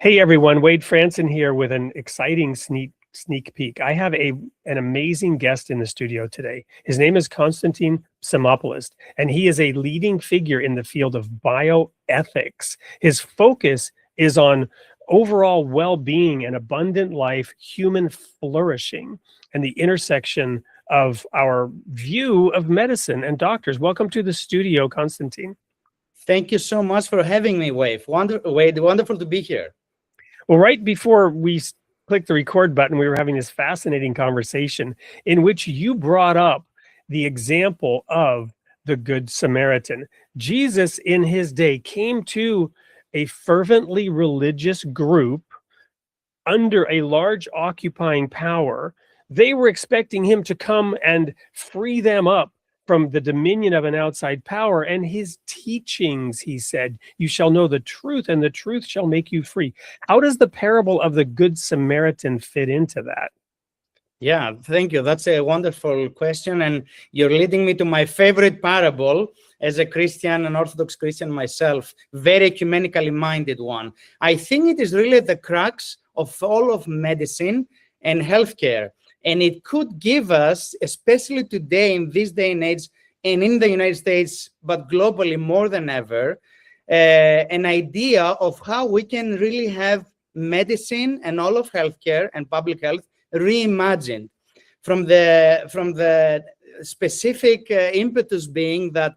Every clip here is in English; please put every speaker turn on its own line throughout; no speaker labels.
Hey everyone, Wade Franson here with an exciting sneak peek. I have an amazing guest in the studio today. His name is Constantine Psimopoulos, and he is a leading figure in the field of bioethics. His focus is on overall well-being and abundant life, human flourishing, and the intersection of our view of medicine and doctors. Welcome to the studio, Constantine.
Thank you so much for having me, Wade. Wonderful to be here.
Well, right before we clicked the record button, we were having this fascinating conversation in which you brought up the example of the Good Samaritan. Jesus in his day came to a fervently religious group under a large occupying power. They were expecting him to come and free them up from the dominion of an outside power, and his teachings, he said, you shall know the truth, and the truth shall make you free. How does the parable of the Good Samaritan fit into that?
Yeah, thank you. That's a wonderful question, and you're leading me to my favorite parable as a Christian, an Orthodox Christian myself, very ecumenically minded one. I think it is really the crux of all of medicine and healthcare. And it could give us, especially today in this day and age, and in the United States, but globally more than ever, an idea of how we can really have medicine and all of healthcare and public health reimagined from the specific impetus being that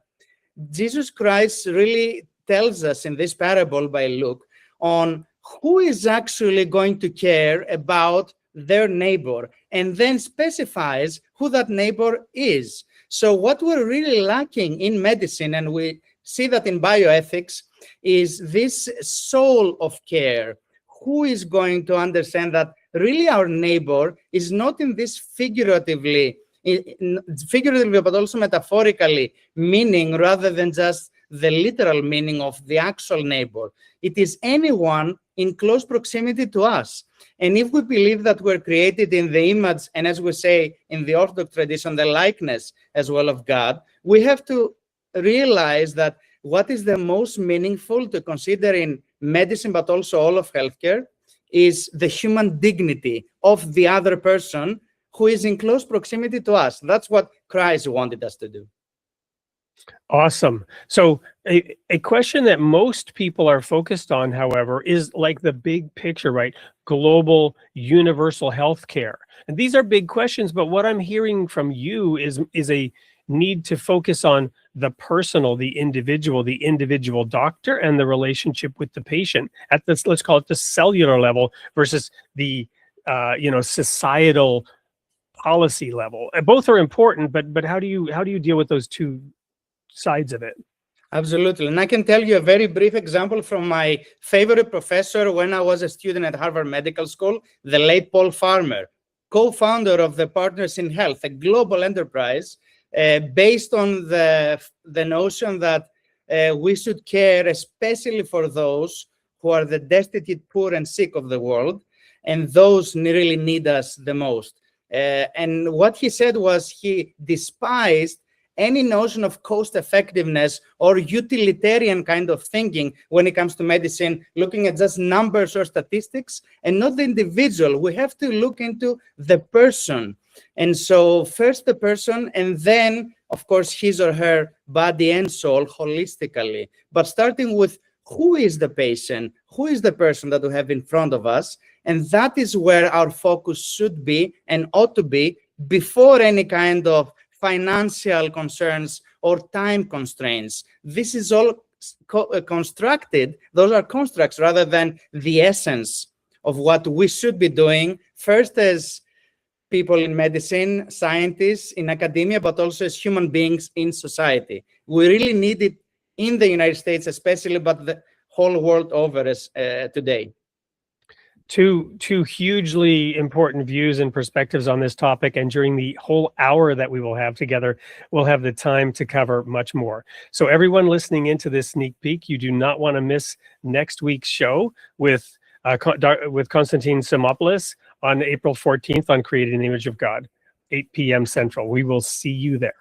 Jesus Christ really tells us in this parable by Luke on who is actually going to care about their neighbor, and then specifies who that neighbor is. So what we're really lacking in medicine, and we see that in bioethics, is this soul of care. Who is going to understand that really our neighbor is not in this figuratively, but also metaphorically meaning, rather than just the literal meaning of the actual neighbor. It is anyone in close proximity to us. And if we believe that we're created in the image, and as we say in the Orthodox tradition, the likeness as well of God, we have to realize that what is the most meaningful to consider in medicine, but also all of healthcare, is the human dignity of the other person who is in close proximity to us. That's what Christ wanted us to do.
Awesome. So a question that most people are focused on, however, is like the big picture, right? Global universal health care. And these are big questions, but what I'm hearing from you is a need to focus on the personal, the individual doctor, and the relationship with the patient at this, let's call it the cellular level, versus the societal policy level. Both are important, but how do you deal with those two sides of it?
Absolutely. And I can tell you a very brief example from my favorite professor when I was a student at Harvard Medical School, the late Paul Farmer, co-founder of the Partners in Health, a global enterprise based on the notion that we should care especially for those who are the destitute, poor, and sick of the world, and those really need us the most. And what he said was he despised any notion of cost effectiveness or utilitarian kind of thinking when it comes to medicine, looking at just numbers or statistics and not the individual. We have to look into the person. And so first the person, and then, of course, his or her body and soul holistically. But starting with who is the patient, who is the person that we have in front of us, and that is where our focus should be and ought to be before any kind of financial concerns or time constraints. This is all constructed. Those are constructs rather than the essence of what we should be doing, first as people in medicine, scientists in academia, but also as human beings in society. We really need it in the United States especially, but the whole world over as today.
Two hugely important views and perspectives on this topic, and during the whole hour that we will have together, we'll have the time to cover much more. So everyone listening into this sneak peek, you do not want to miss next week's show with Constantine Psimopoulos on April 14th on Created in the Image of God, 8 p.m. Central. We will see you there.